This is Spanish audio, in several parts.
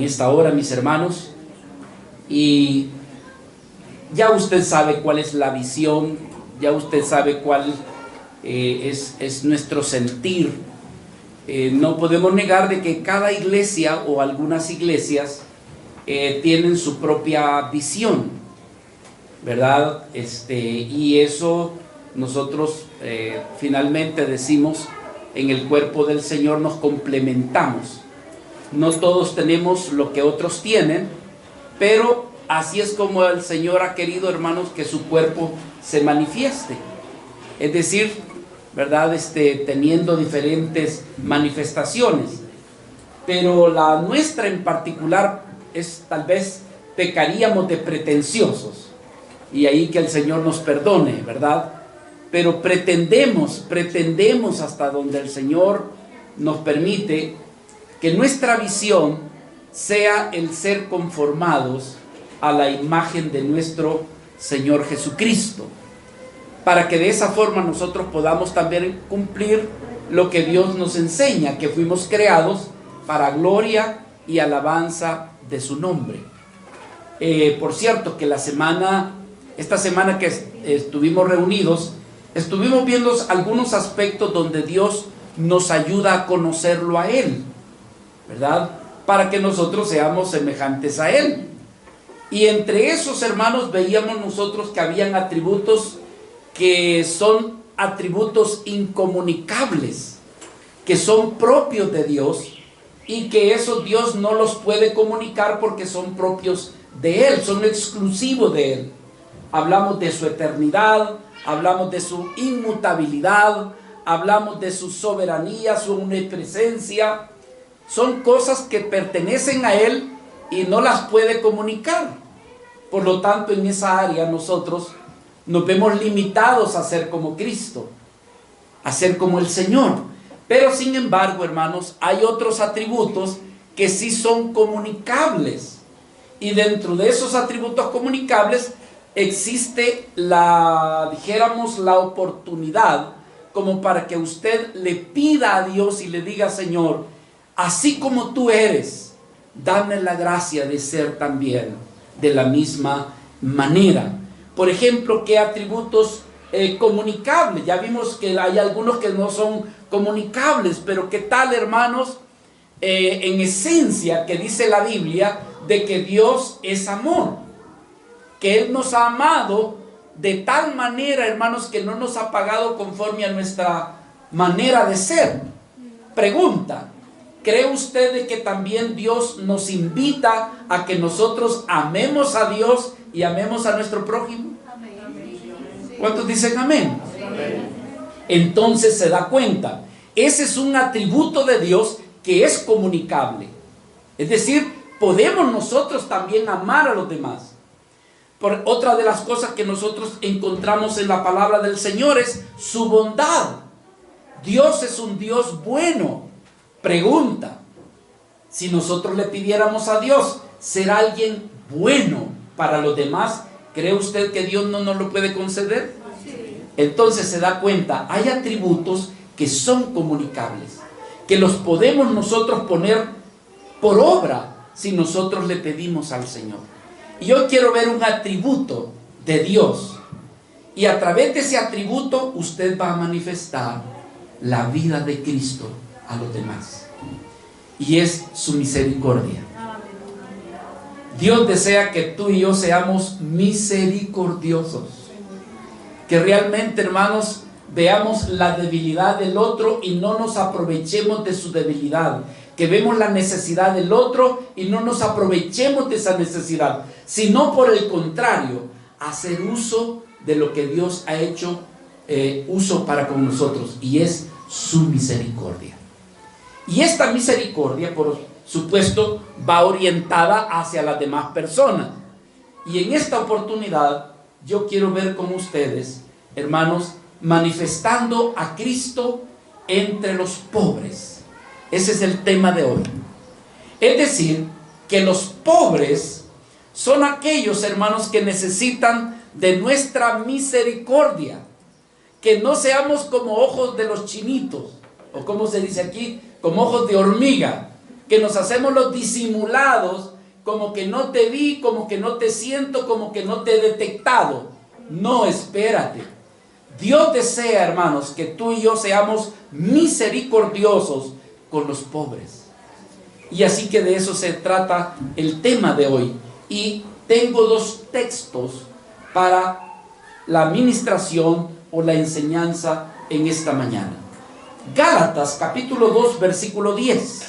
esta hora, mis hermanos, y ya usted sabe cuál es la visión, ya usted sabe cuál es nuestro sentir. No podemos negar de que cada iglesia o algunas iglesias tienen su propia visión, ¿verdad? Y eso nosotros finalmente decimos, en el cuerpo del Señor nos complementamos. No todos tenemos lo que otros tienen, pero así es como el Señor ha querido, hermanos, que su cuerpo se manifieste. Es decir, ¿verdad? Teniendo diferentes manifestaciones. Pero la nuestra en particular es, tal vez pecaríamos de pretenciosos. Y ahí que el Señor nos perdone, ¿verdad? Pero pretendemos hasta donde el Señor nos permite que nuestra visión sea el ser conformados a la imagen de nuestro Señor Jesucristo, para que de esa forma nosotros podamos también cumplir lo que Dios nos enseña, que fuimos creados para gloria y alabanza de su nombre. Por cierto, que esta semana que estuvimos reunidos, estuvimos viendo algunos aspectos donde Dios nos ayuda a conocerlo a Él, ¿verdad? Para que nosotros seamos semejantes a Él. Y entre esos, hermanos, veíamos nosotros que habían atributos que son atributos incomunicables, que son propios de Dios, y que esos Dios no los puede comunicar porque son propios de Él, son exclusivos de Él. Hablamos de su eternidad, hablamos de su inmutabilidad, hablamos de su soberanía, su omnipresencia. Son cosas que pertenecen a Él y no las puede comunicar. Por lo tanto, en esa área nosotros nos vemos limitados a ser como Cristo, a ser como el Señor. Pero sin embargo, hermanos, hay otros atributos que sí son comunicables. Y dentro de esos atributos comunicables existe la oportunidad como para que usted le pida a Dios y le diga: Señor, así como tú eres, dame la gracia de ser también de la misma manera. Por ejemplo, ¿qué atributos comunicables? Ya vimos que hay algunos que no son comunicables, pero ¿qué tal, hermanos? En esencia, que dice la Biblia de que Dios es amor, que Él nos ha amado de tal manera, hermanos, que no nos ha pagado conforme a nuestra manera de ser. Pregunta: ¿cree usted de que también Dios nos invita a que nosotros amemos a Dios y amemos a nuestro prójimo? ¿Cuántos dicen amén? Entonces se da cuenta, ese es un atributo de Dios que es comunicable. Es decir, podemos nosotros también amar a los demás. Por otra de las cosas que nosotros encontramos en la palabra del Señor es su bondad. Dios es un Dios bueno. Pregunta: si nosotros le pidiéramos a Dios ser alguien bueno para los demás, ¿cree usted que Dios no nos lo puede conceder? Entonces se da cuenta, hay atributos que son comunicables, que los podemos nosotros poner por obra si nosotros le pedimos al Señor. Y yo quiero ver un atributo de Dios, y a través de ese atributo usted va a manifestar la vida de Cristo a los demás, y es su misericordia. Dios desea que tú y yo seamos misericordiosos, que realmente, hermanos, veamos la debilidad del otro y no nos aprovechemos de su debilidad, que vemos la necesidad del otro y no nos aprovechemos de esa necesidad, sino por el contrario, hacer uso de lo que Dios ha hecho uso para con nosotros, y es su misericordia. Y esta misericordia, por supuesto, va orientada hacia las demás personas. Y en esta oportunidad yo quiero ver con ustedes, hermanos, manifestando a Cristo entre los pobres. Ese es el tema de hoy. Es decir, que los pobres son aquellos, hermanos, que necesitan de nuestra misericordia. Que no seamos como ojos de los chinitos, o como se dice aquí, como ojos de hormiga, que nos hacemos los disimulados, como que no te vi, como que no te siento, como que no te he detectado. No, espérate. Dios desea, hermanos, que tú y yo seamos misericordiosos con los pobres. Y así que de eso se trata el tema de hoy. Y tengo dos textos para la administración o la enseñanza en esta mañana. Gálatas capítulo 2 versículo 10.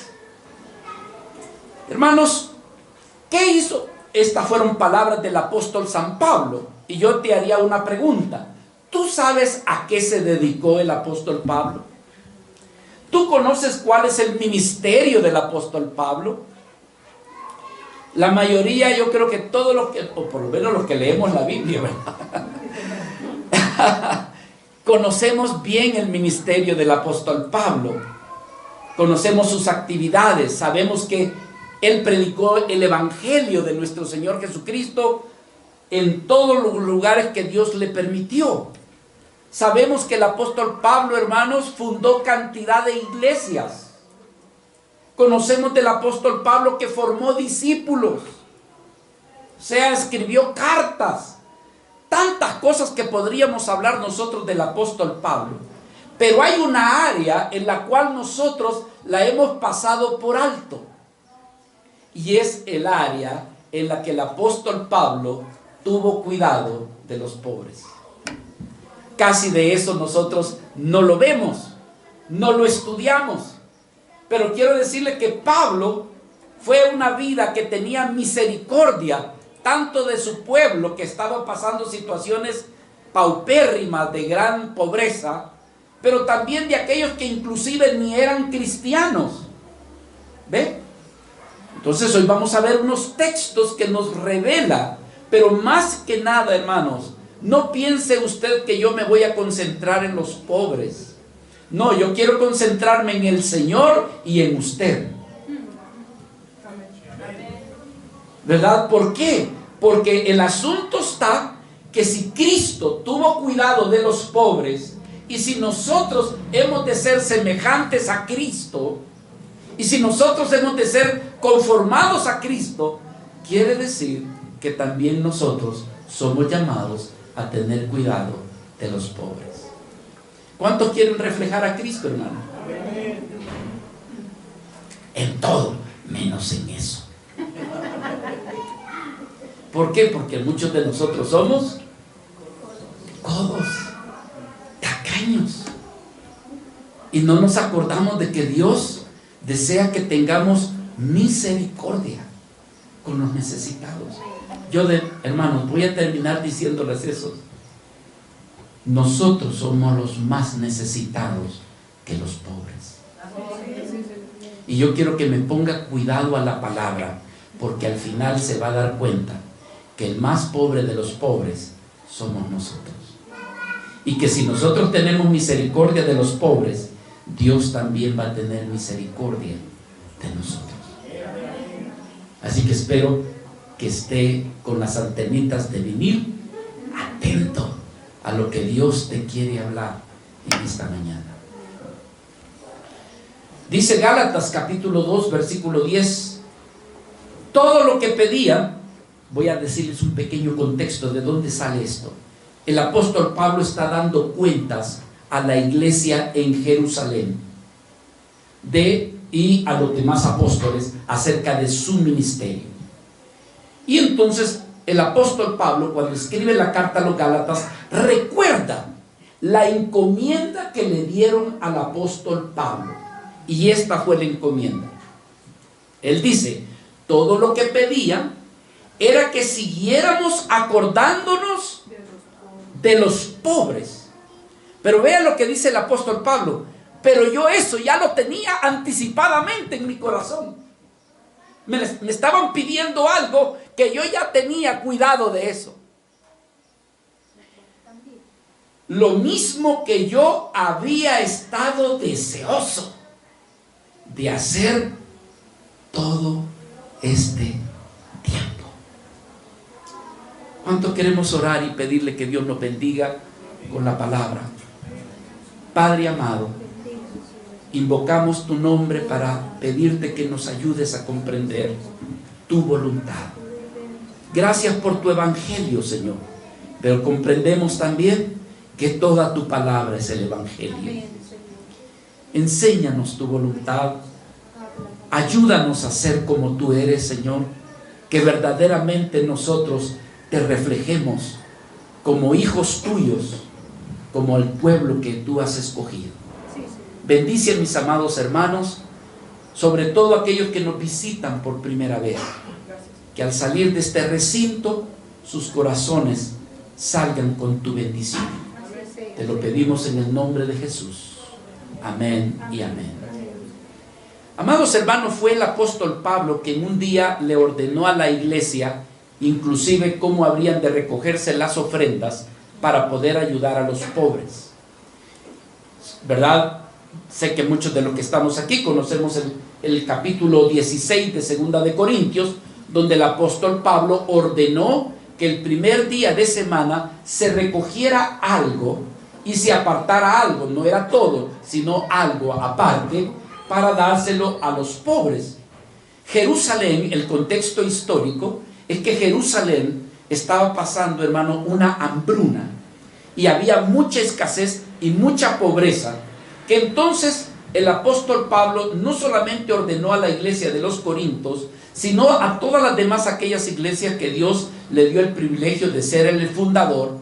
Hermanos, ¿qué hizo? Estas fueron palabras del apóstol San Pablo. Y yo te haría una pregunta. ¿Tú sabes a qué se dedicó el apóstol Pablo? ¿Tú conoces cuál es el ministerio del apóstol Pablo? La mayoría, yo creo que todos los que, o por lo menos los que leemos la Biblia, ¿verdad? Conocemos bien el ministerio del apóstol Pablo. Conocemos sus actividades. Sabemos que él predicó el evangelio de nuestro Señor Jesucristo en todos los lugares que Dios le permitió. Sabemos que el apóstol Pablo, hermanos, fundó cantidad de iglesias. Conocemos del apóstol Pablo que formó discípulos. O sea, escribió cartas. Tantas cosas que podríamos hablar nosotros del apóstol Pablo. Pero hay una área en la cual nosotros la hemos pasado por alto. Y es el área en la que el apóstol Pablo tuvo cuidado de los pobres. Casi de eso nosotros no lo vemos, no lo estudiamos. Pero quiero decirle que Pablo fue una vida que tenía misericordia, tanto de su pueblo que estaba pasando situaciones paupérrimas de gran pobreza, pero también de aquellos que inclusive ni eran cristianos. ¿Ve? Entonces hoy vamos a ver unos textos que nos revelan, pero más que nada, hermanos, no piense usted que yo me voy a concentrar en los pobres. No, yo quiero concentrarme en el Señor y en usted. ¿Verdad? ¿Por qué? Porque el asunto está que si Cristo tuvo cuidado de los pobres, y si nosotros hemos de ser semejantes a Cristo, y si nosotros hemos de ser conformados a Cristo, quiere decir que también nosotros somos llamados a tener cuidado de los pobres. ¿Cuántos quieren reflejar a Cristo, hermano? En todo, menos en eso. ¿Por qué? Porque muchos de nosotros somos codos, tacaños, y no nos acordamos de que Dios desea que tengamos misericordia con los necesitados. Hermanos, voy a terminar diciéndoles eso. Nosotros somos los más necesitados que los pobres. Y yo quiero que me ponga cuidado a la palabra, porque al final se va a dar cuenta que el más pobre de los pobres somos nosotros. Y que si nosotros tenemos misericordia de los pobres, Dios también va a tener misericordia de nosotros. Así que espero que esté con las antenitas de vinil, atento a lo que Dios te quiere hablar en esta mañana. Dice Gálatas capítulo 2 versículo 10: todo lo que pedían. Voy a decirles un pequeño contexto de dónde sale esto. El apóstol Pablo está dando cuentas a la iglesia en Jerusalén y a los demás apóstoles acerca de su ministerio. Y entonces el apóstol Pablo, cuando escribe la carta a los Gálatas, recuerda la encomienda que le dieron al apóstol Pablo. Y esta fue la encomienda. Él dice: todo lo que pedían era que siguiéramos acordándonos de los pobres. Pero vean lo que dice el apóstol Pablo: pero yo eso ya lo tenía anticipadamente en mi corazón. Me estaban pidiendo algo que yo ya tenía cuidado de eso. Lo mismo que yo había estado deseoso de hacer todo este tiempo. ¿Cuánto queremos orar y pedirle que Dios nos bendiga con la palabra? Padre amado, invocamos tu nombre para pedirte que nos ayudes a comprender tu voluntad. Gracias por tu evangelio, Señor, pero comprendemos también que toda tu palabra es el evangelio. Enséñanos tu voluntad, ayúdanos a ser como tú eres, Señor, que verdaderamente nosotros te reflejemos como hijos tuyos, como el pueblo que tú has escogido. Bendice a mis amados hermanos, sobre todo aquellos que nos visitan por primera vez, que al salir de este recinto, sus corazones salgan con tu bendición. Te lo pedimos en el nombre de Jesús. Amén y amén. Amados hermanos, fue el apóstol Pablo que en un día le ordenó a la iglesia, inclusive cómo habrían de recogerse las ofrendas para poder ayudar a los pobres. ¿Verdad? Sé que muchos de los que estamos aquí conocemos el capítulo 16 de Segunda de Corintios, donde el apóstol Pablo ordenó que el primer día de semana se recogiera algo y se apartara algo, no era todo, sino algo aparte, para dárselo a los pobres. Jerusalén, el contexto histórico, es que Jerusalén estaba pasando, hermano, una hambruna, y había mucha escasez y mucha pobreza, que entonces el apóstol Pablo no solamente ordenó a la iglesia de los Corintios, sino a todas las demás aquellas iglesias que Dios le dio el privilegio de ser el fundador,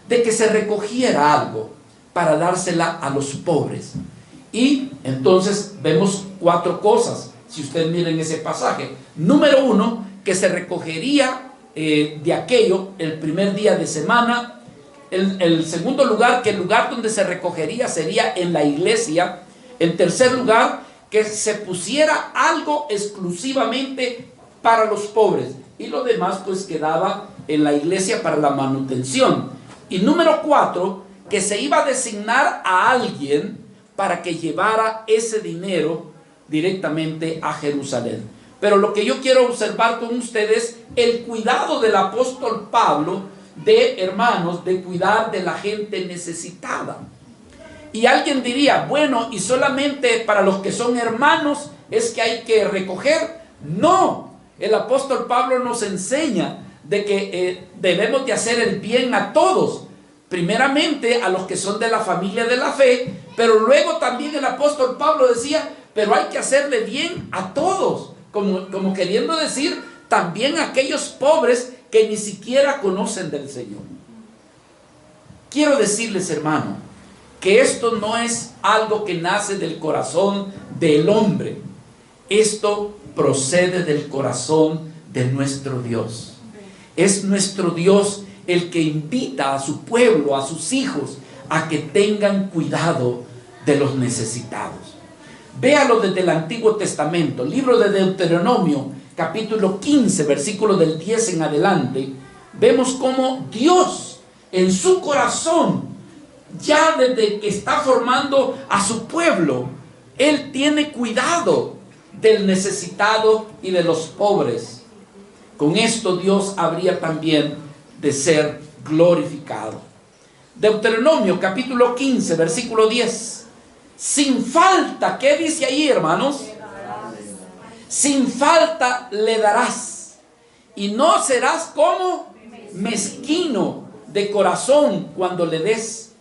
de que se recogiera algo para dársela a los pobres. Y entonces vemos 4 cosas, si ustedes miren ese pasaje. Número 1, que se recogería de aquello el primer día de semana. El segundo lugar, que el lugar donde se recogería sería en la iglesia. En tercer lugar, que se pusiera algo exclusivamente para los pobres, y lo demás pues quedaba en la iglesia para la manutención. Y número 4, que se iba a designar a alguien para que llevara ese dinero directamente a Jerusalén. Pero lo que yo quiero observar con ustedes, el cuidado del apóstol Pablo de, hermanos, de cuidar de la gente necesitada. Y alguien diría, bueno, y solamente para los que son hermanos es que hay que recoger. No, el apóstol Pablo nos enseña de que debemos de hacer el bien a todos, primeramente a los que son de la familia de la fe, pero luego también el apóstol Pablo decía, pero hay que hacerle bien a todos, como queriendo decir también a aquellos pobres que ni siquiera conocen del Señor. Quiero decirles, hermano, que esto no es algo que nace del corazón del hombre. Esto procede del corazón de nuestro Dios. Es nuestro Dios el que invita a su pueblo, a sus hijos, a que tengan cuidado de los necesitados. Véalo desde el Antiguo Testamento, libro de Deuteronomio, capítulo 15, versículo del 10 en adelante. Vemos cómo Dios en su corazón, ya desde que está formando a su pueblo, Él tiene cuidado del necesitado y de los pobres. Con esto Dios habría también de ser glorificado. Deuteronomio capítulo 15, versículo 10. Sin falta, ¿qué dice ahí, hermanos? Sin falta le darás, y no serás como mezquino de corazón cuando le des,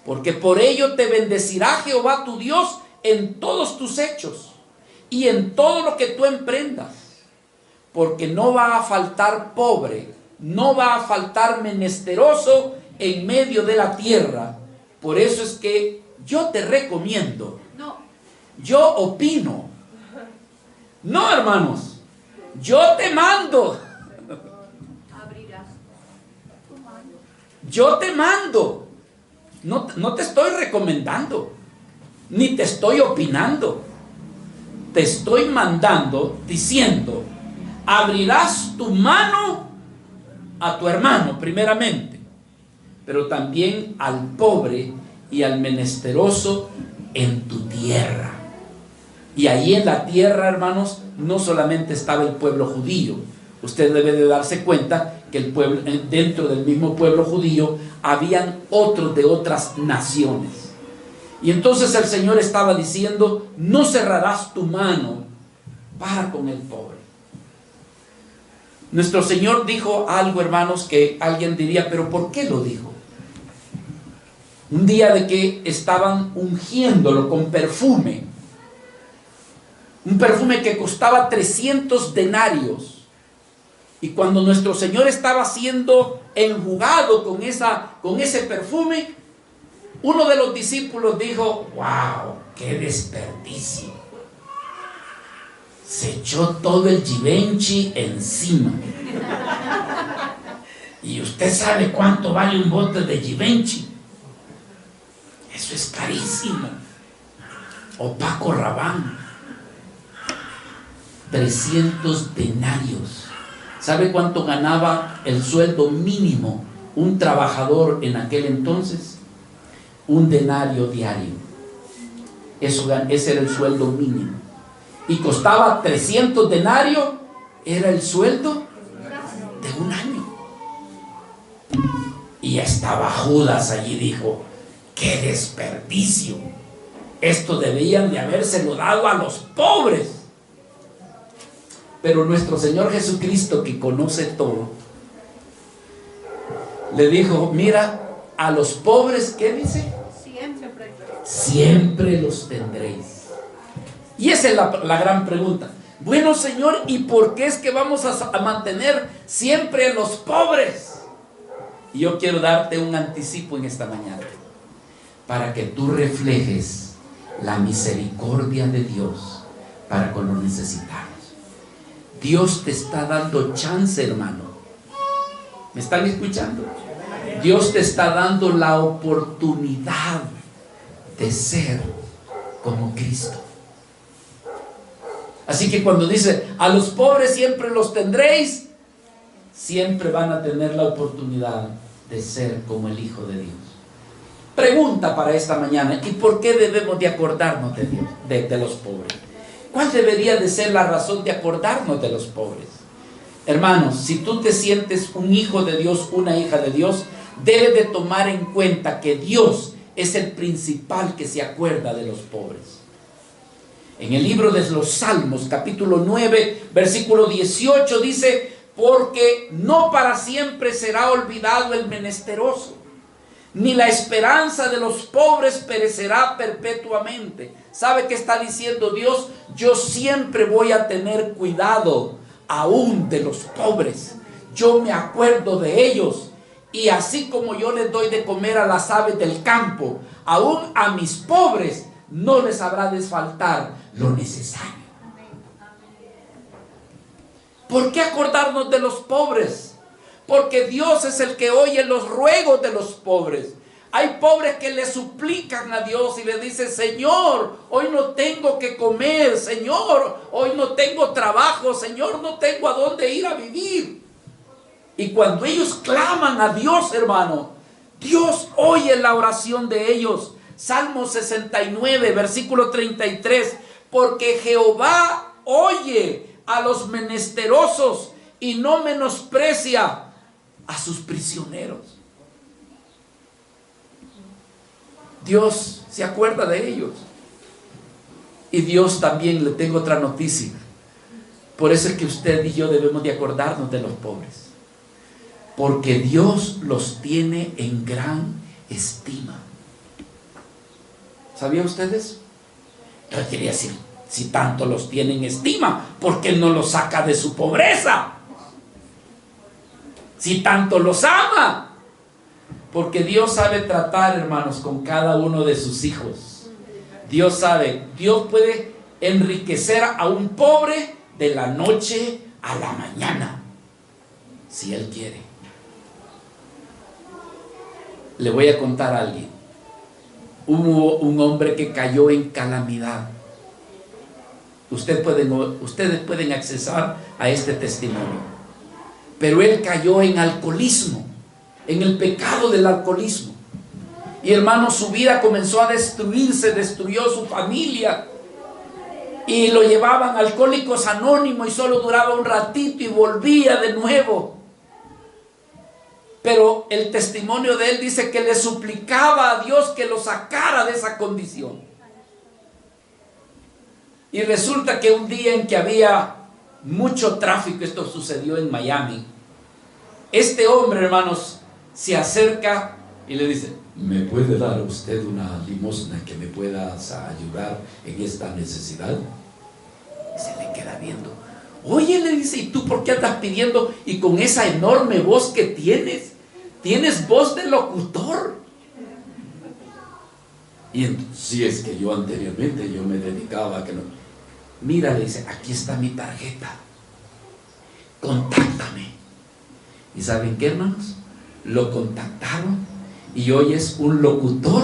porque por ello te bendecirá Jehová tu Dios en todos tus hechos y en todo lo que tú emprendas, porque no va a faltar pobre, no va a faltar menesteroso en medio de la tierra. Por eso es que yo te recomiendo, yo opino, no, hermanos, yo te mando, yo te mando, no te estoy recomendando, ni te estoy opinando, te estoy mandando, diciendo, abrirás tu mano a tu hermano primeramente, pero también al pobre y al menesteroso en tu tierra. Y ahí en la tierra, hermanos, no solamente estaba el pueblo judío. Usted debe de darse cuenta que el pueblo, dentro del mismo pueblo judío habían otros de otras naciones. Y entonces el Señor estaba diciendo: no cerrarás tu mano para con el pobre. Nuestro Señor dijo algo, hermanos, que alguien diría: ¿pero por qué lo dijo? Un día de que estaban ungiéndolo con perfume, un perfume que costaba 300 denarios. Y cuando nuestro Señor estaba siendo enjugado con ese perfume, uno de los discípulos dijo: ¡wow! ¡Qué desperdicio! Se echó todo el Givenchy encima. ¿Y usted sabe cuánto vale un bote de Givenchy? Eso es carísimo. O Paco Rabanne, 300 denarios. ¿Sabe cuánto ganaba el sueldo mínimo un trabajador en aquel entonces? Un denario diario. Ese era el sueldo mínimo. Y costaba 300 denarios, era el sueldo de un año. Y estaba Judas allí, dijo: ¡qué desperdicio! Esto debían de habérselo dado a los pobres. Pero nuestro Señor Jesucristo, que conoce todo, le dijo: mira, a los pobres, ¿qué dice? Siempre los tendréis. Y esa es la gran pregunta. Bueno, Señor, ¿y por qué es que vamos a mantener siempre a los pobres? Y yo quiero darte un anticipo en esta mañana, para que tú reflejes la misericordia de Dios para con los necesitados. Dios te está dando chance, hermano. ¿Me están escuchando? Dios te está dando la oportunidad de ser como Cristo. Así que cuando dice: a los pobres siempre los tendréis, siempre van a tener la oportunidad de ser como el Hijo de Dios. Pregunta para esta mañana: ¿y por qué debemos de acordarnos de Dios, de los pobres? ¿Cuál debería de ser la razón de acordarnos de los pobres? Hermanos, si tú te sientes un hijo de Dios, una hija de Dios, debes de tomar en cuenta que Dios es el principal que se acuerda de los pobres. En el libro de los Salmos, capítulo 9, versículo 18, dice: porque no para siempre será olvidado el menesteroso, ni la esperanza de los pobres perecerá perpetuamente. ¿Sabe qué está diciendo Dios? Yo siempre voy a tener cuidado aún de los pobres. Yo me acuerdo de ellos. Y así como yo les doy de comer a las aves del campo, aún a mis pobres no les habrá de faltar lo necesario. ¿Por qué acordarnos de los pobres? Porque Dios es el que oye los ruegos de los pobres. Hay pobres que le suplican a Dios y le dicen: Señor, hoy no tengo que comer. Señor, hoy no tengo trabajo. Señor, no tengo a dónde ir a vivir. Y cuando ellos claman a Dios, hermano, Dios oye la oración de ellos. Salmo 69, versículo 33. Porque Jehová oye a los menesterosos y no menosprecia a sus prisioneros. Dios se acuerda de ellos. Y Dios también, le tengo otra noticia. Por eso es que usted y yo debemos de acordarnos de los pobres. Porque Dios los tiene en gran estima. ¿Sabían ustedes? Yo quería decir, si tanto los tiene en estima, ¿por qué no los saca de su pobreza? Si tanto los ama. Porque Dios sabe tratar, hermanos, con cada uno de sus hijos. Dios sabe, Dios puede enriquecer a un pobre de la noche a la mañana, si Él quiere. Le voy a contar a alguien. Hubo un hombre que cayó en calamidad. Ustedes pueden accesar a este testimonio. Pero él cayó en alcoholismo, en el pecado del alcoholismo. Y hermano, su vida comenzó a destruirse, destruyó su familia. Y lo llevaban a Alcohólicos Anónimos y solo duraba un ratito y volvía de nuevo. Pero el testimonio de él dice que le suplicaba a Dios que lo sacara de esa condición. Y resulta que un día en que había mucho tráfico, esto sucedió en Miami, este hombre, hermanos, se acerca y le dice: ¿me puede dar usted una limosna que me pueda ayudar en esta necesidad? Y se le queda viendo. Oye, le dice, ¿y tú por qué andas pidiendo? Y con esa enorme voz que tienes voz de locutor. Y entonces, si es que yo anteriormente yo me dedicaba a que no. Mira, le dice, aquí está mi tarjeta, contáctame. ¿Y saben qué, hermanos? Lo contactaron y hoy es un locutor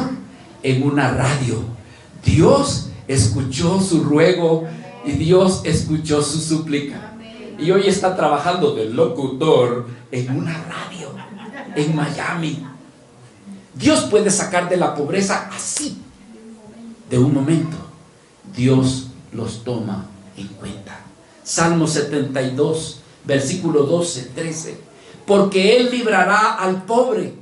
en una radio. Dios escuchó su ruego y Dios escuchó su súplica. Y hoy está trabajando de locutor en una radio en Miami. Dios puede sacar de la pobreza así, de un momento. Dios los toma en cuenta. Salmo 72, versículo 12, 13. Porque Él librará al pobre,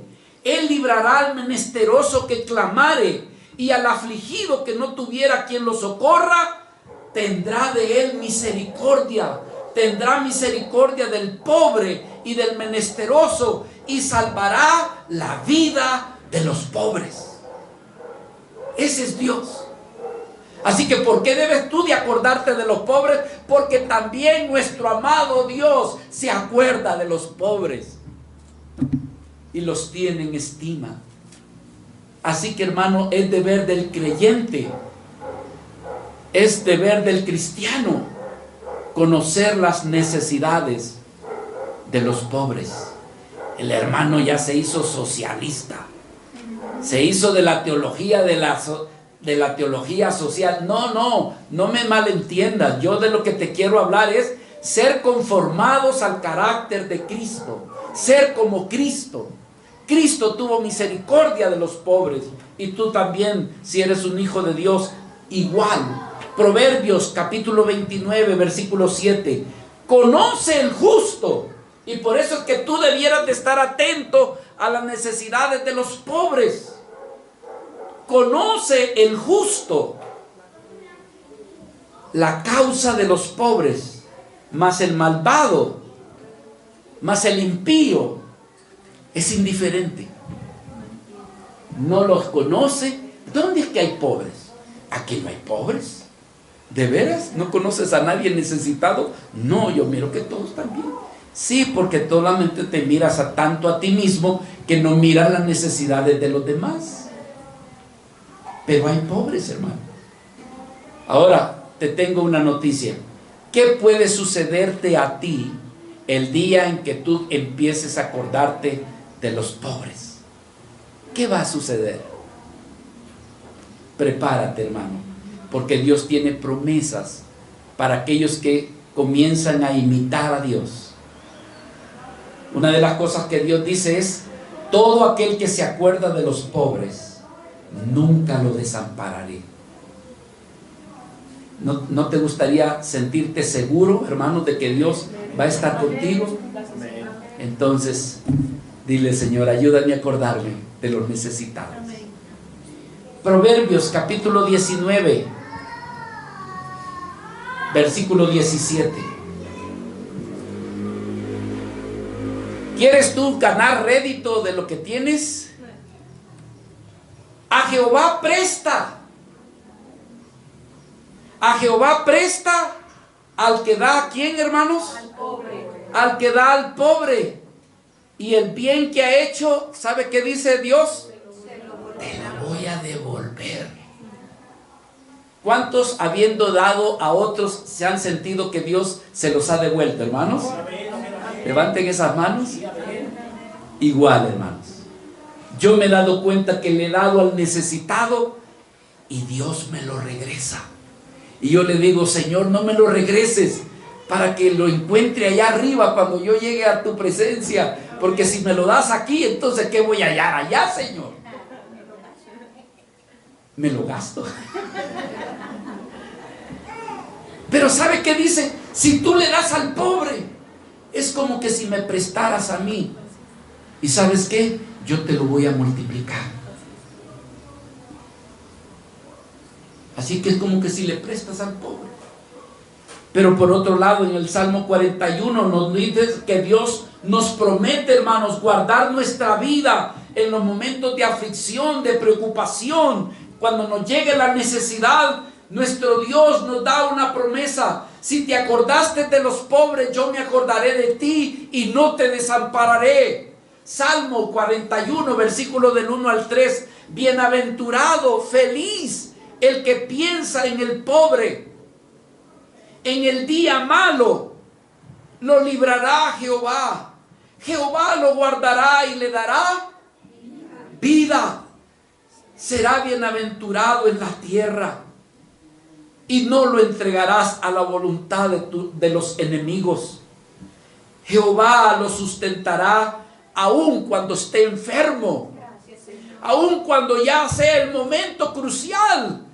Él librará al menesteroso que clamare, y al afligido que no tuviera quien lo socorra, tendrá de él misericordia. Tendrá misericordia del pobre y del menesteroso, y salvará la vida de los pobres. Ese es Dios. Así que ¿por qué debes tú de acordarte de los pobres? Porque también nuestro amado Dios se acuerda de los pobres y los tiene en estima. Así que, hermano, es deber del creyente, es deber del cristiano conocer las necesidades de los pobres. El hermano ya se hizo socialista, se hizo de la teología de la teología social. No me malentiendas. Yo de lo que te quiero hablar es ser conformados al carácter de Cristo, ser como Cristo. Cristo tuvo misericordia de los pobres, y tú también, si eres un hijo de Dios, igual. Proverbios capítulo 29, versículo 7. Conoce el justo, y por eso es que tú debieras de estar atento a las necesidades de los pobres. Conoce el justo la causa de los pobres, mas el malvado, mas el impío es indiferente. No los conoce. ¿Dónde es que hay pobres? Aquí no hay pobres. ¿De veras? ¿No conoces a nadie necesitado? No, yo miro que todos están bien. Sí, porque solamente te miras tanto a ti mismo que no miras las necesidades de los demás. Pero hay pobres, hermano. Ahora, te tengo una noticia. ¿Qué puede sucederte a ti el día en que tú empieces a acordarte de los pobres? ¿Qué va a suceder? Prepárate, hermano, porque Dios tiene promesas para aquellos que comienzan a imitar a Dios. Una de las cosas que Dios dice es: todo aquel que se acuerda de los pobres, nunca lo desampararé. ¿No te gustaría sentirte seguro, hermano, de que Dios va a estar contigo? Entonces, dile: Señor, ayúdame a acordarme de los necesitados. Proverbios capítulo 19, versículo 17. ¿Quieres tú ganar rédito de lo que tienes? A Jehová presta. A Jehová presta al que da ¿a quién, hermanos? Al pobre. Al que da al pobre. Y el bien que ha hecho, ¿sabe qué dice Dios? Te lo voy a devolver. ¿Cuántos, habiendo dado a otros, se han sentido que Dios se los ha devuelto, hermanos? Levanten esas manos. Igual, hermanos. Yo me he dado cuenta que le he dado al necesitado y Dios me lo regresa. Y yo le digo: Señor, no me lo regreses, para que lo encuentre allá arriba cuando yo llegue a tu presencia. Porque si me lo das aquí, entonces ¿qué voy a hallar allá, Señor? Me lo gasto. Pero ¿sabe qué dice? Si tú le das al pobre, es como que si me prestaras a mí. ¿Y sabes qué? Yo te lo voy a multiplicar. Así que es como que si le prestas al pobre. Pero por otro lado, en el Salmo 41 nos dice que Dios nos promete, hermanos, guardar nuestra vida en los momentos de aflicción, de preocupación. Cuando nos llegue la necesidad, nuestro Dios nos da una promesa. Si te acordaste de los pobres, yo me acordaré de ti y no te desampararé. Salmo 41, versículo del 1 al 3. Bienaventurado, feliz el que piensa en el pobre. En el día malo lo librará Jehová. Jehová lo guardará y le dará vida. Será bienaventurado en la tierra y no lo entregarás a la voluntad de los enemigos. Jehová lo sustentará aun cuando esté enfermo, aun cuando ya sea el momento crucial.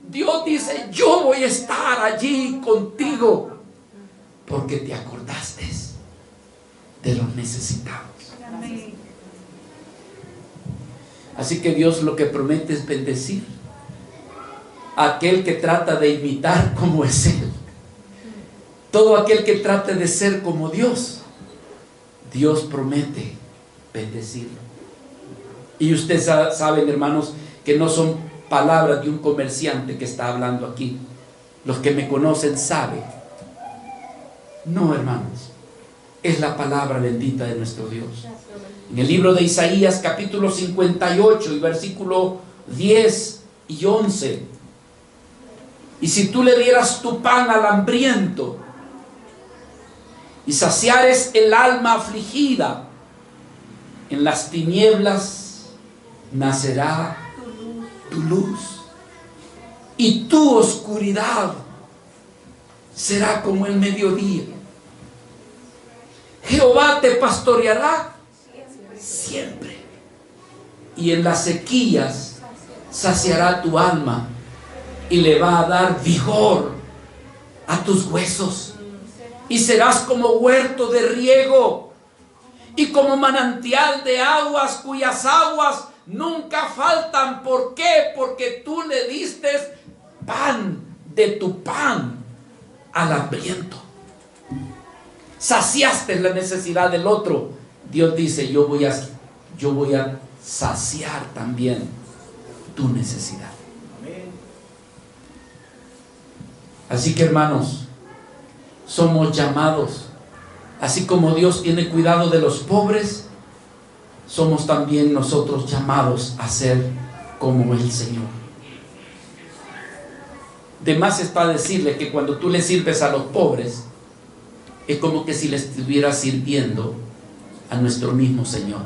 Dios dice, yo voy a estar allí contigo porque te acordaste de los necesitados. Así que Dios lo que promete es bendecir a aquel que trata de imitar como es Él. Todo aquel que trate de ser como Dios, Dios promete bendecirlo. Y ustedes saben, hermanos, que no son palabras de un comerciante que está hablando aquí. Los que me conocen saben. No, hermanos, es la palabra bendita de nuestro Dios. En el libro de Isaías, capítulo 58 y versículo 10 y 11. Y si tú le dieras tu pan al hambriento y saciares el alma afligida, en las tinieblas nacerá tu luz, y tu oscuridad será como el mediodía. Jehová te pastoreará siempre, y en las sequías saciará tu alma y le va a dar vigor a tus huesos, y serás como huerto de riego y como manantial de aguas cuyas aguas nunca faltan. ¿Por qué? Porque tú le diste pan de tu pan al hambriento. Saciaste la necesidad del otro. Dios dice, yo voy a saciar también tu necesidad. Así que, hermanos, somos llamados, así como Dios tiene cuidado de los pobres, somos también nosotros llamados a ser como el Señor. De más es para decirle que cuando tú le sirves a los pobres, es como que si le estuvieras sirviendo a nuestro mismo Señor.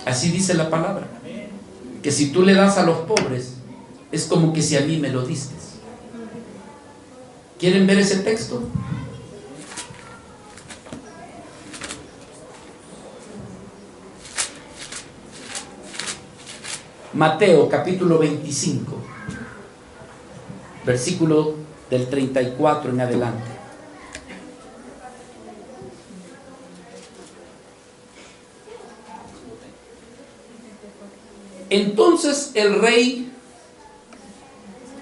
Así dice la palabra, que si tú le das a los pobres, es como que si a mí me lo diste. ¿Quieren ver ese texto? Mateo capítulo 25, versículo del 34 en adelante. Entonces el rey,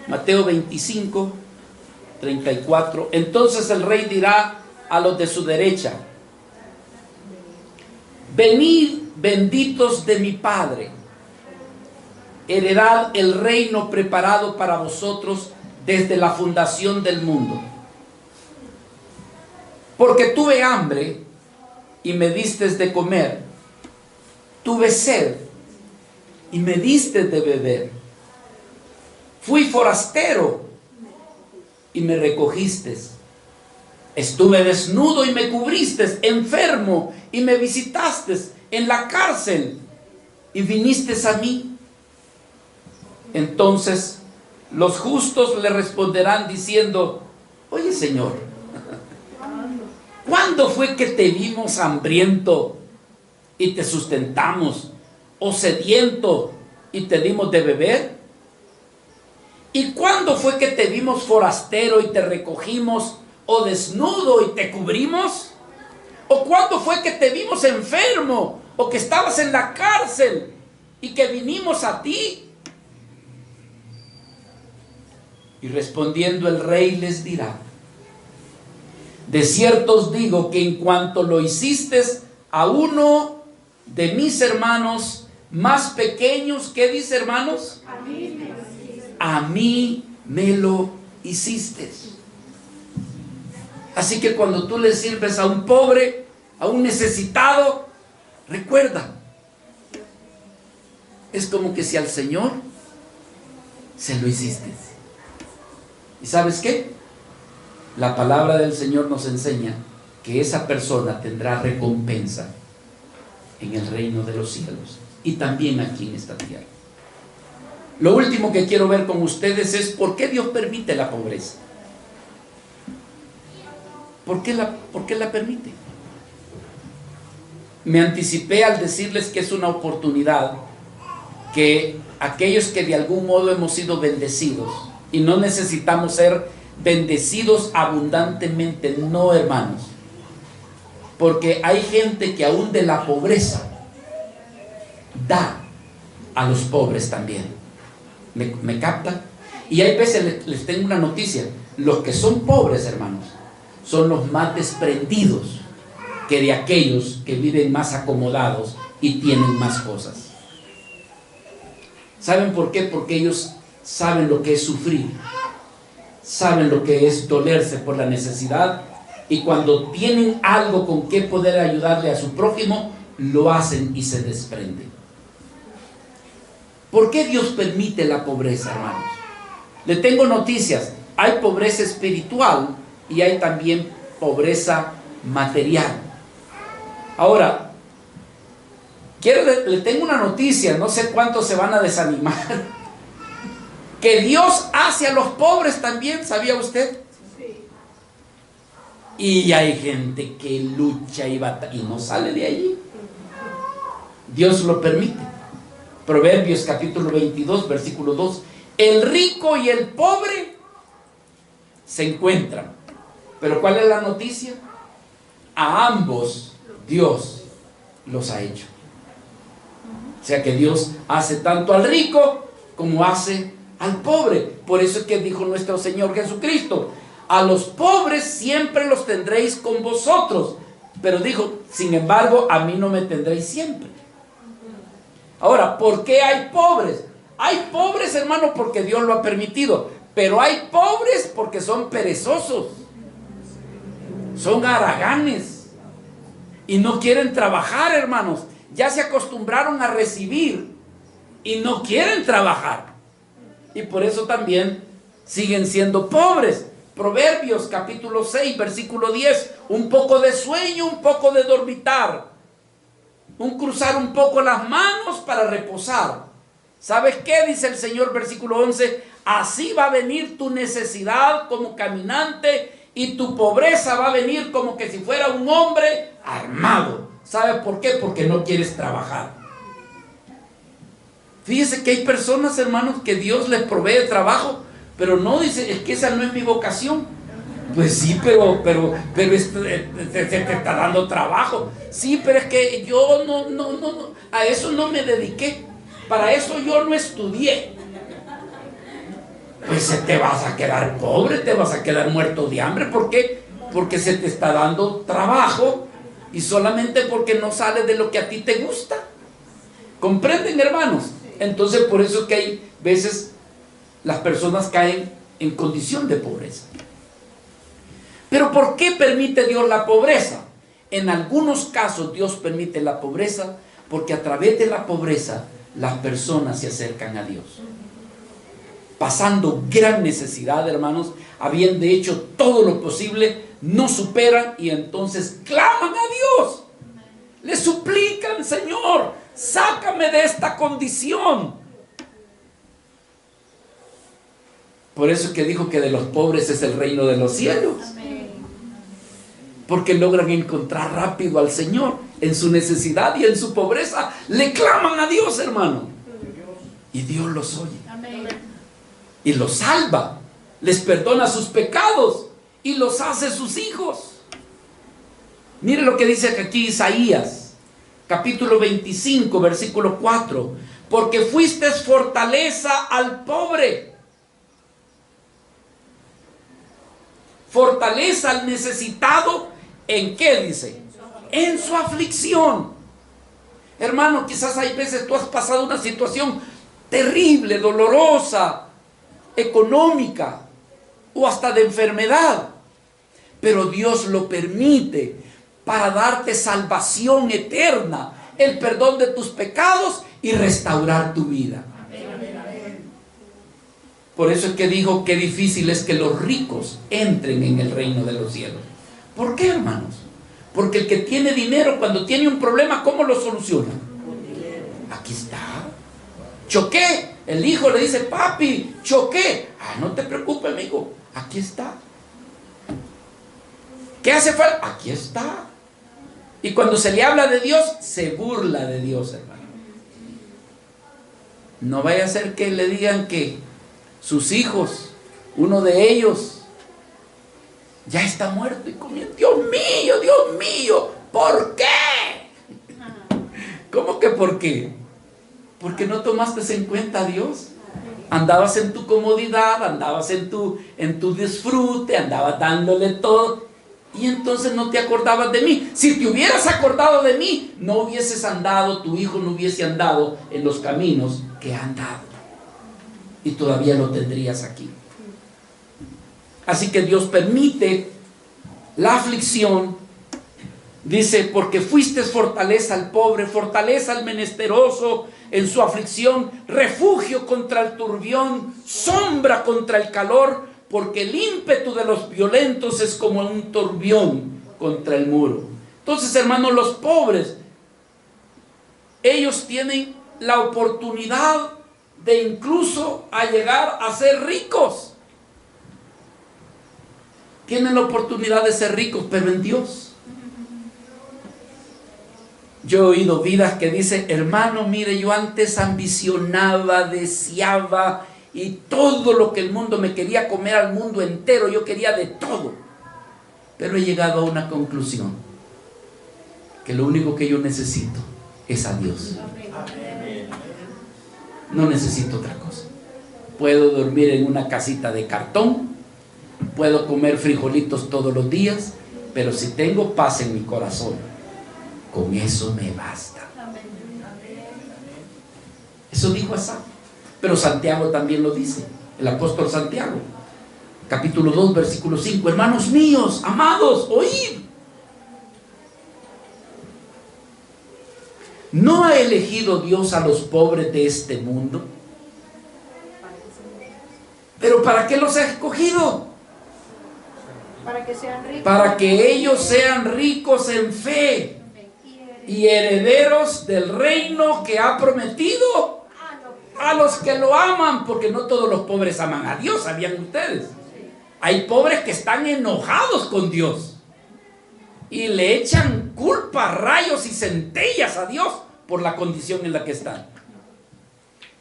Mateo 25, 34, entonces el rey dirá a los de su derecha, venid benditos de mi Padre, heredad el reino preparado para vosotros desde la fundación del mundo. Porque tuve hambre y me distes de comer, tuve sed y me distes de beber, fui forastero y me recogiste, estuve desnudo y me cubriste, enfermo y me visitaste, en la cárcel y viniste a mí. Entonces los justos le responderán diciendo, oye Señor, ¿cuándo fue que te vimos hambriento y te sustentamos, o sediento y te dimos de beber? ¿Y cuándo fue que te vimos forastero y te recogimos, o desnudo y te cubrimos? ¿O cuándo fue que te vimos enfermo? ¿O que estabas en la cárcel y que vinimos a ti? Y respondiendo el rey les dirá: de cierto os digo que en cuanto lo hiciste a uno de mis hermanos más pequeños, ¿qué dice, hermanos? A mí me lo hiciste. Así que cuando tú le sirves a un pobre, a un necesitado, recuerda, es como que si al Señor se lo hiciste. ¿Y sabes qué? La palabra del Señor nos enseña que esa persona tendrá recompensa en el reino de los cielos y también aquí en esta tierra. Lo último que quiero ver con ustedes es por qué Dios permite la pobreza. ¿Por qué la permite? Me anticipé al decirles que es una oportunidad que aquellos que de algún modo hemos sido bendecidos, y no necesitamos ser bendecidos abundantemente, no, hermanos, porque hay gente que aún de la pobreza da a los pobres también. ¿Me captan? Y hay veces les tengo una noticia: los que son pobres, hermanos, son los más desprendidos que de aquellos que viven más acomodados y tienen más cosas. ¿Saben por qué? Porque ellos saben lo que es sufrir, saben lo que es dolerse por la necesidad, y cuando tienen algo con que poder ayudarle a su prójimo, lo hacen y se desprenden. ¿Por qué Dios permite la pobreza, hermanos? Le tengo noticias: hay pobreza espiritual y hay también pobreza material. Ahora, le tengo una noticia, no sé cuántos se van a desanimar, que Dios hace a los pobres también, ¿sabía usted? Sí. Y hay gente que lucha y batalla y no sale de allí. Dios lo permite. Proverbios capítulo 22, versículo 2: el rico y el pobre se encuentran. Pero ¿cuál es la noticia? A ambos Dios los ha hecho. O sea que Dios hace tanto al rico como hace al pobre. Por eso es que dijo nuestro Señor Jesucristo: a los pobres siempre los tendréis con vosotros. Pero dijo: sin embargo, a mí no me tendréis siempre. Ahora, ¿por qué hay pobres? Hay pobres, hermano, porque Dios lo ha permitido. Pero hay pobres porque son perezosos, son haraganes y no quieren trabajar, hermanos. Ya se acostumbraron a recibir y no quieren trabajar, y por eso también siguen siendo pobres. Proverbios capítulo 6, versículo 10: un poco de sueño, un poco de dormitar, un cruzar un poco las manos para reposar. ¿Sabes qué? Dice el Señor, versículo 11: así va a venir tu necesidad como caminante, y tu pobreza va a venir como que si fuera un hombre armado. ¿Sabes por qué? Porque no quieres trabajar. Fíjese que hay personas, hermanos, que Dios les provee trabajo, pero no dice: es que esa no es mi vocación. Pues sí, pero te está dando trabajo. Sí, pero es que yo no, a eso no me dediqué. Para eso yo no estudié. Pues te vas a quedar pobre, te vas a quedar muerto de hambre. ¿Por qué? Porque se te está dando trabajo y solamente porque no sale de lo que a ti te gusta. ¿Comprenden, hermanos? Entonces, por eso es que hay veces las personas caen en condición de pobreza. Pero ¿por qué permite Dios la pobreza? En algunos casos Dios permite la pobreza porque a través de la pobreza las personas se acercan a Dios, pasando gran necesidad, hermanos, habiendo hecho todo lo posible, no superan y entonces claman a Dios, le suplican: Señor, sácame de esta condición. Por eso es que dijo que de los pobres es el reino de los cielos. Porque logran encontrar rápido al Señor en su necesidad y en su pobreza. Le claman a Dios, hermano. Y Dios los oye. Y los salva. Les perdona sus pecados y los hace sus hijos. Mire lo que dice aquí Isaías, capítulo 25, versículo 4. Porque fuiste fortaleza al pobre, fortaleza al necesitado. ¿En qué dice? En su aflicción. Hermano, quizás hay veces tú has pasado una situación terrible, dolorosa, económica o hasta de enfermedad, pero Dios lo permite para darte salvación eterna, el perdón de tus pecados y restaurar tu vida. Por eso es que dijo que difícil es que los ricos entren en el reino de los cielos. ¿Por qué, hermanos? Porque el que tiene dinero, cuando tiene un problema, ¿cómo lo soluciona? Aquí está. Choqué. El hijo le dice, papi, choqué. Ah, no te preocupes, amigo. Aquí está. ¿Qué hace falta? Aquí está. Y cuando se le habla de Dios, se burla de Dios, hermano. No vaya a ser que le digan que sus hijos, uno de ellos, ya está muerto y comiendo. Dios mío, ¿por qué? ¿Cómo que por qué? Porque no tomaste en cuenta a Dios. Andabas en tu comodidad, andabas en tu disfrute, andabas dándole todo, y entonces no te acordabas de mí. Si te hubieras acordado de mí, no hubieses andado, tu hijo no hubiese andado en los caminos que ha andado, y todavía lo tendrías aquí. Así que Dios permite la aflicción. Dice, porque fuiste fortaleza al pobre, fortaleza al menesteroso en su aflicción, refugio contra el turbión, sombra contra el calor, porque el ímpetu de los violentos es como un turbión contra el muro. Entonces, hermanos, los pobres, ellos tienen la oportunidad de incluso a llegar a ser ricos. Tienen la oportunidad de ser ricos, pero en Dios. Yo he oído vidas que dicen, hermano, mire, yo antes ambicionaba, deseaba, y todo lo que el mundo me quería comer al mundo entero, yo quería de todo. Pero he llegado a una conclusión, que lo único que yo necesito es a Dios. No necesito otra cosa. Puedo dormir en una casita de cartón, puedo comer frijolitos todos los días, pero si tengo paz en mi corazón, con eso me basta. Eso dijo Asaf. Pero Santiago también lo dice, el apóstol Santiago, capítulo 2, versículo 5. Hermanos míos, amados, oíd. ¿No ha elegido Dios a los pobres de este mundo? ¿Pero para qué los ha escogido? Para que sean ricos. Para que ellos sean ricos en fe y herederos del reino que ha prometido a los que lo aman, porque no todos los pobres aman a Dios, ¿sabían ustedes? Hay pobres que están enojados con Dios y le echan culpa, rayos y centellas a Dios por la condición en la que están.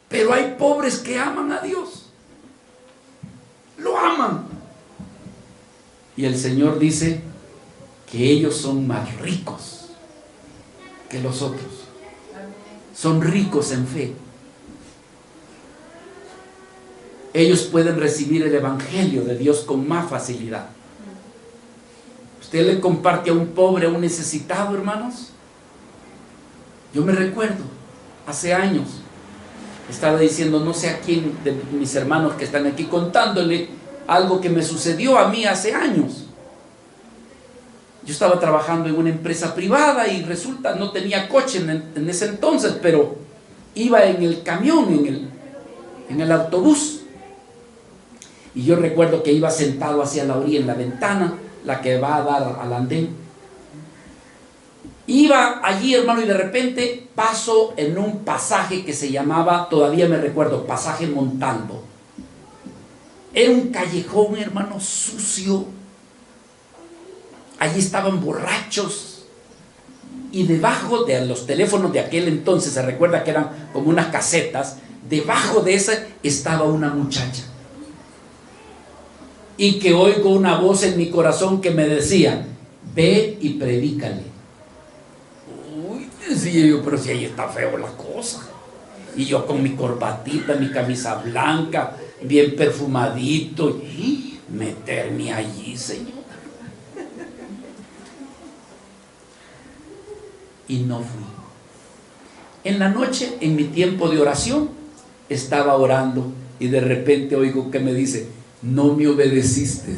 Pero hay pobres que aman a Dios, lo aman. Y el Señor dice que ellos son más ricos que los otros. Son ricos en fe. Ellos pueden recibir el evangelio de Dios con más facilidad. ¿Usted le comparte a un pobre, a un necesitado, hermanos? Yo me recuerdo, hace años, estaba diciendo, no sé a quién de mis hermanos que están aquí, contándole algo que me sucedió a mí hace años. Yo estaba trabajando en una empresa privada y resulta, no tenía coche en ese entonces, pero iba en el camión, en el autobús. Y yo recuerdo que iba sentado hacia la orilla en la ventana, la que va a dar al andén. Iba allí, hermano, y de repente paso en un pasaje que se llamaba, todavía me recuerdo, pasaje Montalvo. Era un callejón, hermano, sucio. Allí estaban borrachos. Y debajo de los teléfonos de aquel entonces, se recuerda que eran como unas casetas, debajo de esa estaba una muchacha. Y que oigo una voz en mi corazón que me decía, ve y predícale. Uy, decía yo, pero si ahí está feo la cosa. Y yo con mi corbatita, mi camisa blanca, bien perfumadito, y meterme allí, Señor. Y no fui. En la noche, en mi tiempo de oración, estaba orando y de repente oigo que me dice: no me obedeciste,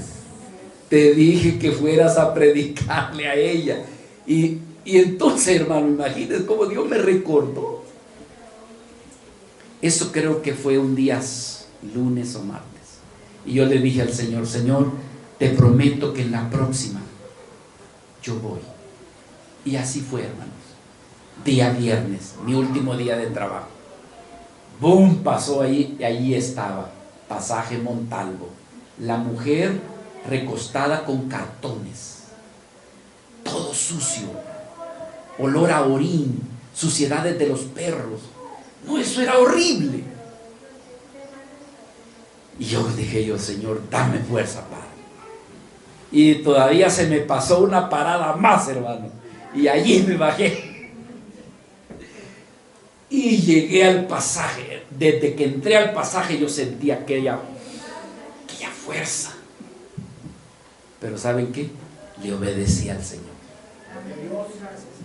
te dije que fueras a predicarle a ella. Y entonces, hermano, imagínense cómo Dios me recordó. Eso creo que fue un día lunes o martes. Y yo le dije al Señor: Señor, te prometo que en la próxima yo voy. Y así fue, hermanos. Día viernes, mi último día de trabajo. ¡Bum! Pasó ahí y allí estaba, pasaje Montalvo. La mujer recostada con cartones, todo sucio, olor a orín, suciedades de los perros. No, eso era horrible. Y yo dije: Señor, dame fuerza, Padre. Y todavía se me pasó una parada más, hermano, y allí me bajé y llegué al pasaje. Desde que entré al pasaje yo sentía aquella fuerza. Pero ¿saben qué? Le obedecí al Señor.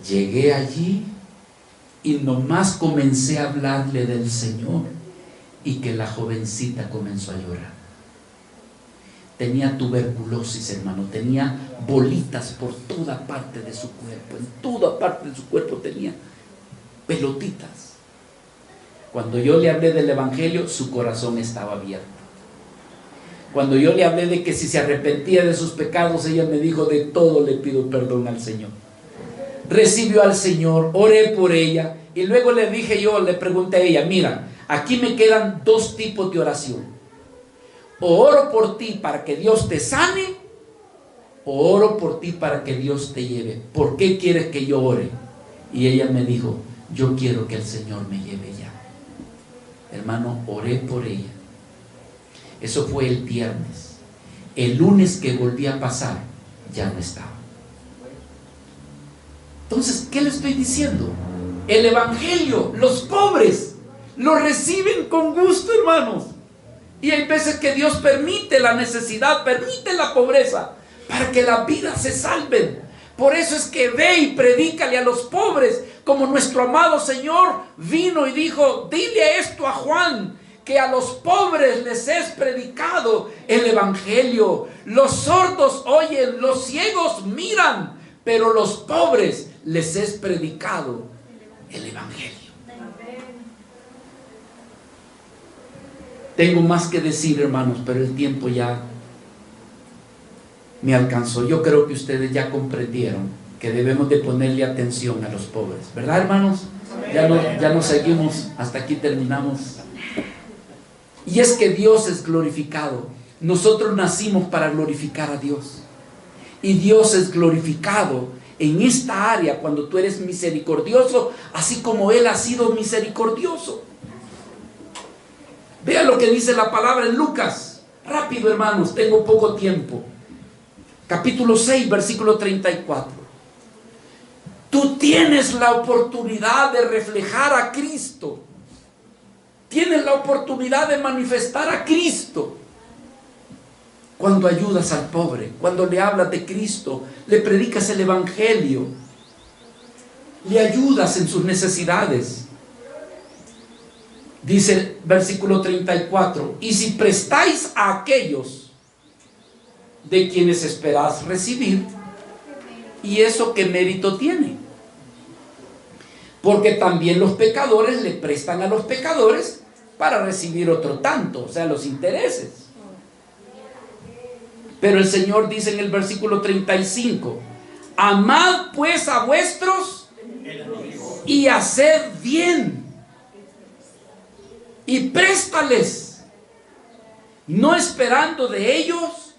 Llegué allí y nomás comencé a hablarle del Señor, y que la jovencita comenzó a llorar. Tenía tuberculosis, hermano, tenía bolitas por toda parte de su cuerpo, en toda parte de su cuerpo tenía pelotitas. Cuando yo le hablé del Evangelio, su corazón estaba abierto. Cuando yo le hablé de que si se arrepentía de sus pecados, ella me dijo: de todo le pido perdón al Señor. Recibió al Señor, oré por ella, y luego le pregunté a ella: mira, aquí me quedan dos tipos de oración. O oro por ti para que Dios te sane, o oro por ti para que Dios te lleve. ¿Por qué quieres que yo ore? Y ella me dijo: yo quiero que el Señor me lleve ya. Hermano, oré por ella. Eso fue el viernes. El lunes que volví a pasar, ya no estaba. Entonces, ¿qué le estoy diciendo? El Evangelio, los pobres lo reciben con gusto, hermanos. Y hay veces que Dios permite la necesidad, permite la pobreza, para que las vidas se salven. Por eso es que ve y predícale a los pobres, como nuestro amado Señor vino y dijo: dile esto a Juan, que a los pobres les es predicado el Evangelio. Los sordos oyen, los ciegos miran, pero los pobres les es predicado el Evangelio. Tengo más que decir, hermanos, pero el tiempo ya me alcanzó. Yo creo que ustedes ya comprendieron que debemos de ponerle atención a los pobres, ¿verdad, hermanos? Ya no seguimos, hasta aquí terminamos. Y es que Dios es glorificado. Nosotros nacimos para glorificar a Dios, y Dios es glorificado en esta área cuando tú eres misericordioso, así como Él ha sido misericordioso. Vea lo que dice la palabra en Lucas. Rápido, hermanos, tengo poco tiempo. Capítulo 6, versículo 34. Tú tienes la oportunidad de reflejar a Cristo. Tienes la oportunidad de manifestar a Cristo cuando ayudas al pobre, cuando le hablas de Cristo, le predicas el Evangelio, le ayudas en sus necesidades. Dice el versículo 34: y si prestáis a aquellos de quienes esperáis recibir, ¿y eso qué mérito tiene? Porque también los pecadores le prestan a los pecadores para recibir otro tanto, o sea, los intereses. Pero el Señor dice en el versículo 35: amad pues a vuestros y haced bien, y préstales, no esperando de ellos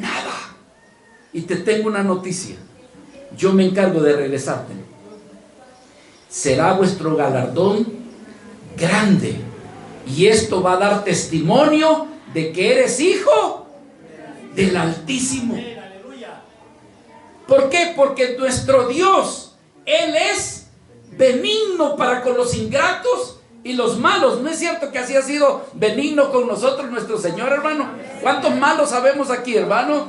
nada. Y te tengo una noticia: yo me encargo de regresarte. Será vuestro galardón grande, y esto va a dar testimonio de que eres hijo del Altísimo. ¿Por qué? Porque nuestro Dios, Él es benigno para con los ingratos y los malos. ¿No es cierto que así ha sido benigno con nosotros nuestro Señor, hermano? ¿Cuántos malos sabemos aquí, hermano?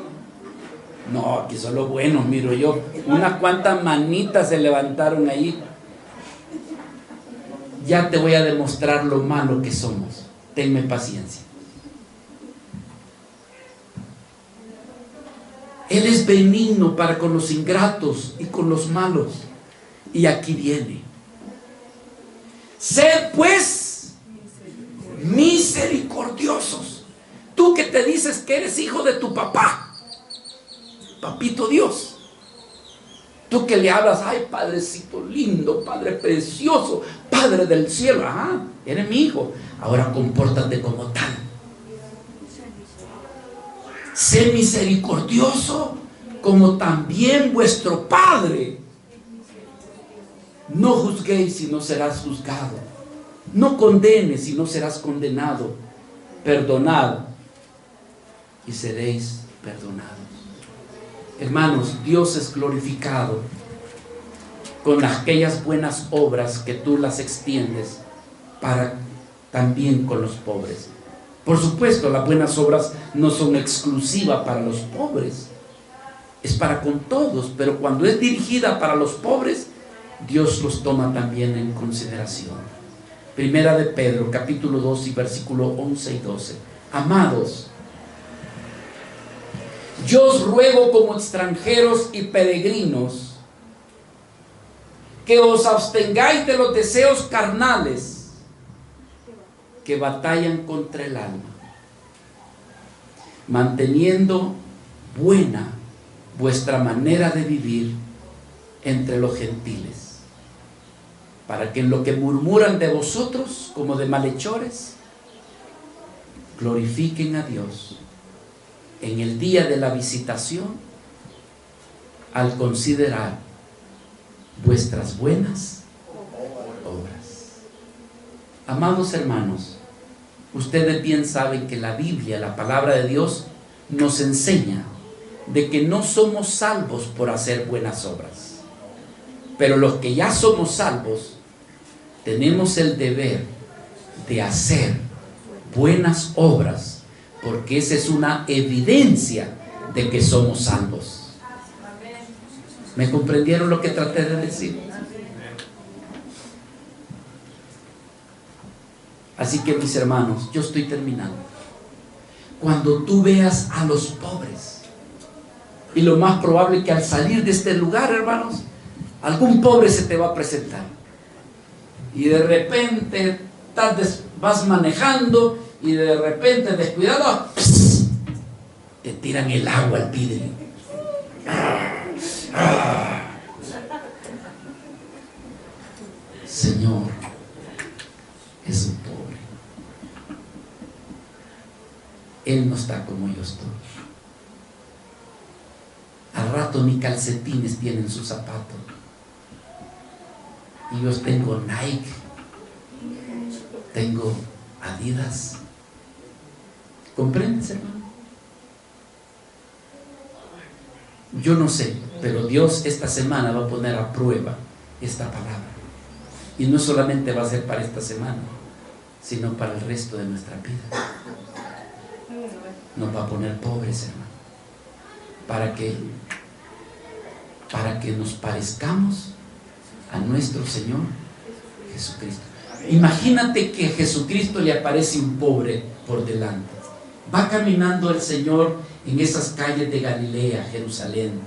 No, aquí son los buenos, miro yo. Unas cuantas manitas se levantaron ahí. Ya te voy a demostrar lo malo que somos. Tenme paciencia. Él es benigno para con los ingratos y con los malos. Y aquí viene. Sed pues misericordiosos. Tú que te dices que eres hijo de tu papá, papito Dios. Tú que le hablas, ay, padrecito lindo, padre precioso, padre del cielo. Ah, eres mi hijo. Ahora compórtate como tal. Sé misericordioso como también vuestro Padre. No juzguéis y no serás juzgado. No condenes y no serás condenado. Perdonad y seréis perdonados. Hermanos, Dios es glorificado con aquellas buenas obras que tú las extiendes para también con los pobres. Por supuesto, las buenas obras no son exclusivas para los pobres, es para con todos, pero cuando es dirigida para los pobres, Dios los toma también en consideración. Primera de Pedro, capítulo 2 y versículo 11 y 12. Amados, yo os ruego como extranjeros y peregrinos que os abstengáis de los deseos carnales que batallan contra el alma, manteniendo buena vuestra manera de vivir entre los gentiles, para que en lo que murmuran de vosotros como de malhechores, glorifiquen a Dios en el día de la visitación, al considerar vuestras buenas obras. Amados hermanos, ustedes bien saben que la Biblia, la palabra de Dios, nos enseña de que no somos salvos por hacer buenas obras. Pero los que ya somos salvos, tenemos el deber de hacer buenas obras, porque esa es una evidencia de que somos salvos. ¿Me comprendieron lo que traté de decir? Así que, mis hermanos, yo estoy terminando. Cuando tú veas a los pobres, y lo más probable es que al salir de este lugar, hermanos, algún pobre se te va a presentar, y de repente vas manejando y de repente descuidado, te tiran el agua al vidrio. Señor, es un pobre. Él no está como yo estoy. Al rato ni calcetines tienen sus zapatos. Y yo tengo Nike, tengo Adidas. ¿Comprendes, hermano? Yo no sé, pero Dios esta semana va a poner a prueba esta palabra. Y no solamente va a ser para esta semana, sino para el resto de nuestra vida. Nos va a poner pobres, hermano, para que nos parezcamos a nuestro Señor Jesucristo. Imagínate que a Jesucristo le aparece un pobre por delante. Va caminando el Señor en esas calles de Galilea, Jerusalén,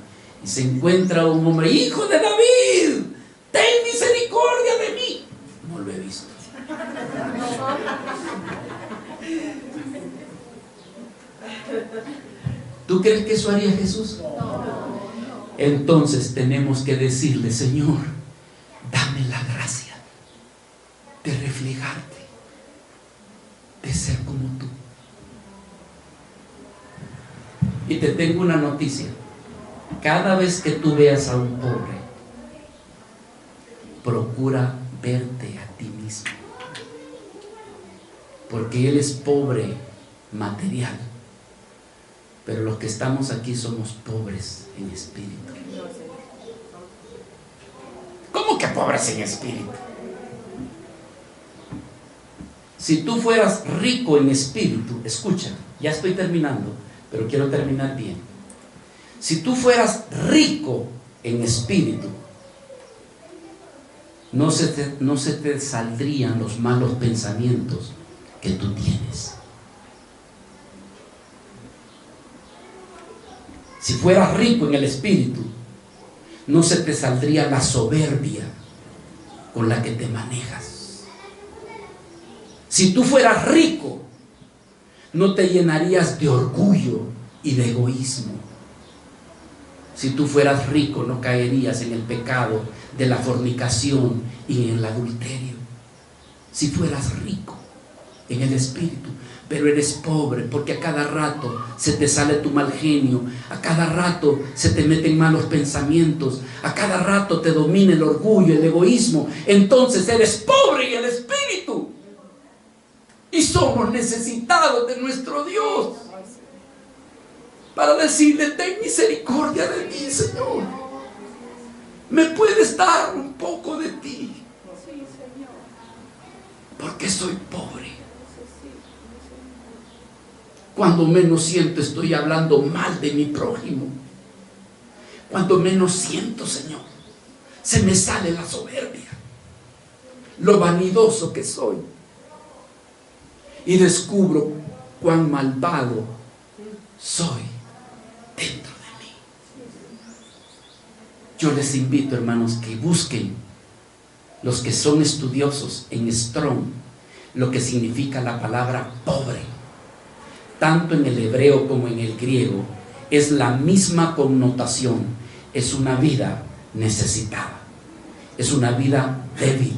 y se encuentra un hombre: hijo de David, ten misericordia de mí. No lo he visto. ¿Tú crees que eso haría Jesús? Entonces tenemos que decirle: Señor, dame la gracia de reflejarte, de ser como tú. Y te tengo una noticia: cada vez que tú veas a un pobre, procura verte a ti mismo, porque él es pobre material, Pero los que estamos aquí somos pobres en espíritu. ¿Cómo que pobres en espíritu? Si tú fueras rico en espíritu, escucha, ya estoy terminando, pero quiero terminar bien. Si tú fueras rico en espíritu, no se te saldrían los malos pensamientos que tú tienes. Si fueras rico en el espíritu, no se te saldría la soberbia con la que te manejas. Si tú fueras rico, no te llenarías de orgullo y de egoísmo. Si tú fueras rico, no caerías en el pecado de la fornicación y en el adulterio. Si fueras rico en el espíritu, pero eres pobre porque a cada rato se te sale tu mal genio, a cada rato se te meten malos pensamientos, a cada rato te domina el orgullo, el egoísmo, entonces eres pobre en el espíritu. Y somos necesitados de nuestro Dios para decirle: ten misericordia de mí, Señor. ¿Me puedes dar un poco de ti? Porque soy pobre. Cuando menos siento, estoy hablando mal de mi prójimo. Cuando menos siento, Señor, se me sale la soberbia, lo vanidoso que soy. Y descubro cuán malvado soy dentro de mí. Yo les invito, hermanos, que busquen, los que son estudiosos, en Strong, lo que significa la palabra pobre. Tanto en el hebreo como en el griego es la misma connotación. Es una vida necesitada, es una vida débil,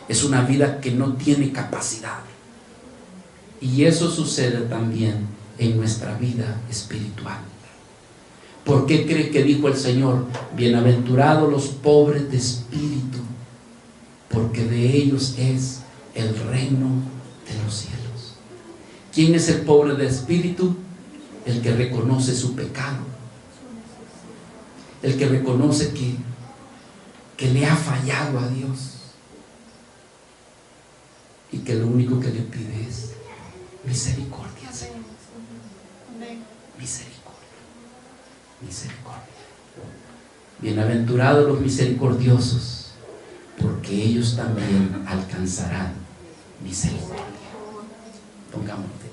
es una vida que no tiene capacidad. Y eso sucede también en nuestra vida espiritual. ¿Por qué cree que dijo el Señor: bienaventurados los pobres de espíritu, porque de ellos es el reino de los cielos? ¿Quién es el pobre de espíritu? El que reconoce su pecado, el que reconoce que le ha fallado a Dios y que lo único que le pide es misericordia, Señor. Misericordia, misericordia. Bienaventurados los misericordiosos, porque ellos también alcanzarán misericordia. Pongámonos de pie.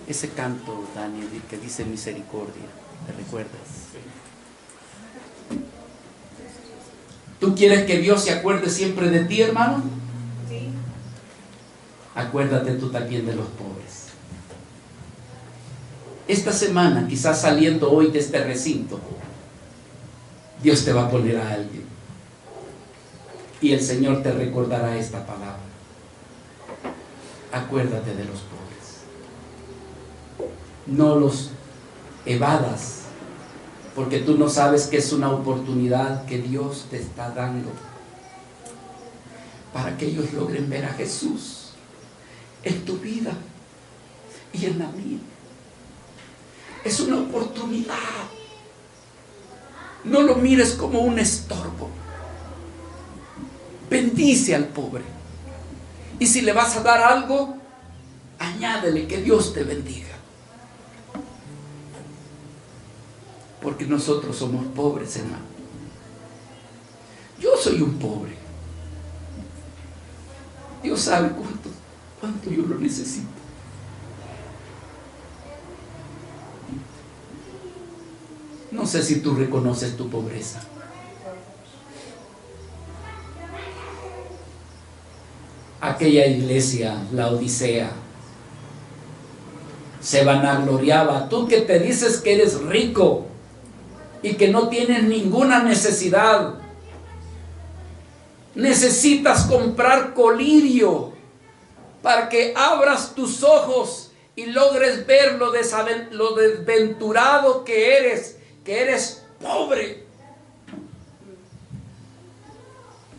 Ese canto, Daniel, que dice misericordia, ¿te recuerdas? ¿Tú quieres que Dios se acuerde siempre de ti, hermano? Sí. Acuérdate tú también de los pobres. Esta semana, quizás saliendo hoy de este recinto, Dios te va a poner a alguien y el Señor te recordará esta palabra: acuérdate de los pobres. No los evadas, porque tú no sabes que es una oportunidad que Dios te está dando para que ellos logren ver a Jesús en tu vida y en la mía. Es una oportunidad. No lo mires como un estorbo. Bendice al pobre. Y si le vas a dar algo, añádele que Dios te bendiga. Porque nosotros somos pobres, hermano. Yo soy un pobre. Dios sabe cuánto yo lo necesito. No sé si tú reconoces tu pobreza. Aquella iglesia, la Odisea, se vanagloriaba. Tú que te dices que eres rico y que no tienes ninguna necesidad, necesitas comprar colirio para que abras tus ojos y logres ver lo desventurado que eres pobre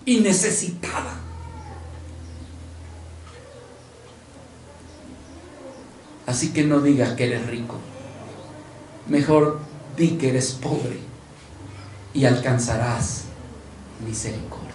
y necesitada. Así que no digas que eres rico. Mejor di que eres pobre y alcanzarás misericordia.